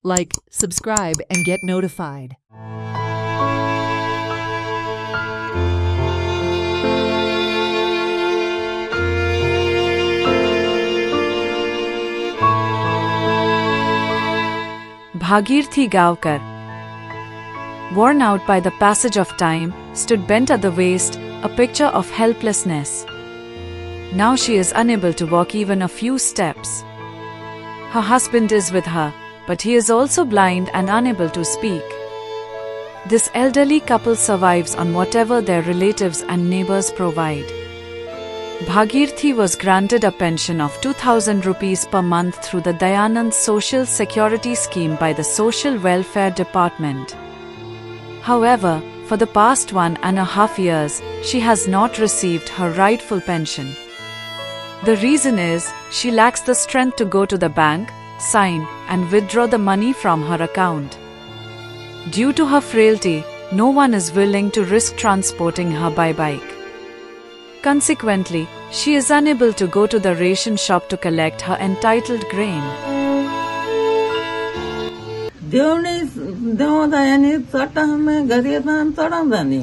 Like, subscribe, and get notified. Bhagirthi Gavkar, worn out by the passage of time, stood bent at the waist, a picture of helplessness. Now she is unable to walk even a few steps. Her husband is with her, but he is also blind and unable to speak. This elderly couple survives on whatever their relatives and neighbors provide. Bhagirthi was granted a pension of 2,000 rupees per month through the Dayanand Social Security Scheme by the Social Welfare Department. However, for the past 1.5 years, she has not received her rightful pension. The reason is, she lacks the strength to go to the bank, sign, and withdraw the money from her account. Due to her frailty, no one is willing to risk transporting her by bike. Consequently, she is unable to go to the ration shop to collect her entitled grain. देवदायाने चटा में घरी येताना चढावून जाणी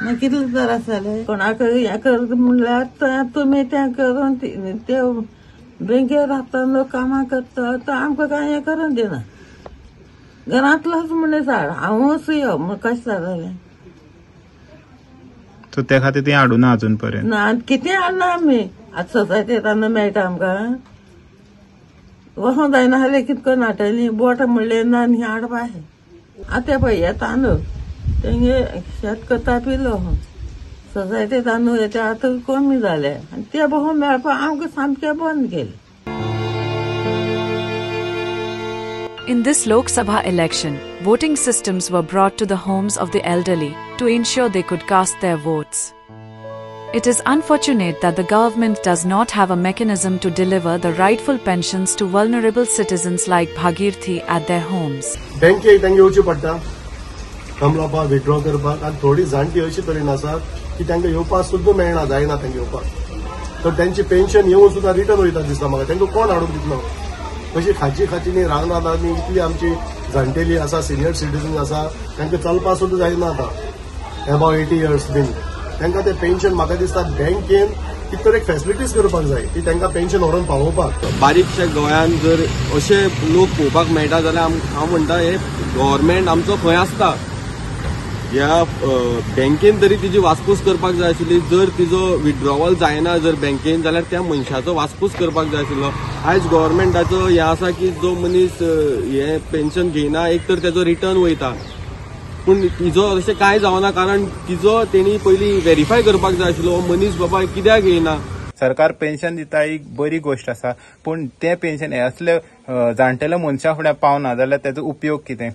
मग कितले त्रास जाले कोणाक हे कर म्हणल्यार तुम्ही त्या करून ते बँकेर राबता कामां करता तर आमकां काय हे करून दिना घरांतलोच मनीस हाड हांवूच यो मग कशें जालें तो त्या खातीर ती हाडूना अजून पर्यंत ना कितें हाडना आमी आतां सोसायटींत आनी मेळटा आमकां वचों जायना जाल्यार कितें करून हाडटलीं बोट म्हणलें ना आनी हाडपा आतां पळय हे तांदूळ तेंगे शेत करता पिलो सोसायटी तांदूळ ते आतां कमी जाले आनी ते बसून मेळपा आमकां सामकें बंद केलें. In this Lok Sabha election, voting systems were brought to the homes of the elderly to ensure they could cast their votes. It is unfortunate that the government does not have a mechanism to deliver the rightful pensions to vulnerable citizens like Bhagirthi at their homes. बँकेक तांकां येवचें पडटा कमलापाक withdraw करपाक आनी थोडी जाणटी अशी तरेन आसा की तांकां येवपाक सुद्दां मेळना जायना तांकां येवपाक तर तांची पेन्शन येवन सुद्दां रिटर्न वयता दिसता म्हाका तांकां कोण हाडून दितलो अशी खाची रानांनी इतली आमची जाणटेली आसा सिनियर सिटीजन आसा तांकां चलपाक सुद्दां जायना आतां अबाव 80 years बीन तांकां तें पेन्शन म्हाका दिसता बँकेन कितें तरी फॅसिलिटीज करपाक जाय की तांकां पेन्शन व्हरून पावोवपाक बारीकशा गोंयांत जर अशे लोक पळोवपाक मेळटा जाल्यार हांव म्हणटा हे गव्हर्मेंट आमचो खंय आसता ह्या बँकेन तरी तिची वासपूस करपाक जाय आशिल्ली जर तिजो विथड्रॉवल जायना जर बँकेन जाल्यार त्या मनशाचो वासपूस करपाक जाय आशिल्लो आयज गव्हर्मेंटाचो हे आसा की जो मनीस हे पेन्शन घेयना एक तर तेजो रिटर्न वयता पूण तिजो अशें कांय जावना कारण तिजो तेणी पयलीं व्हेरीफाय करपाक जाय आशिल्लो हो मनीस बाबा कित्याक घेयना. सरकार पेन्शन दिता एक बरी गोष्ट आसा पूण तें पेन्शन हे असले जाणटेल्या मनशा फुड्यान पावना जाल्यार तेजो उपयोग कितें.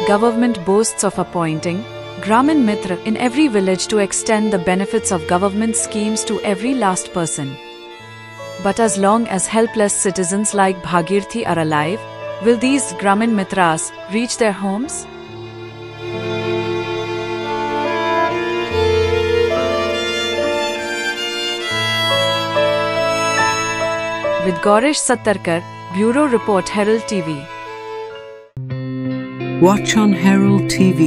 Government boasts of appointing Gramin Mitra in every village to extend the benefits of government schemes to every last person. But as long as helpless citizens like Bhagirthi are alive, will these Gramin Mitras reach their homes? With Gaurish Sattarkar, Bureau Report, Herald TV. Watch on Herald TV.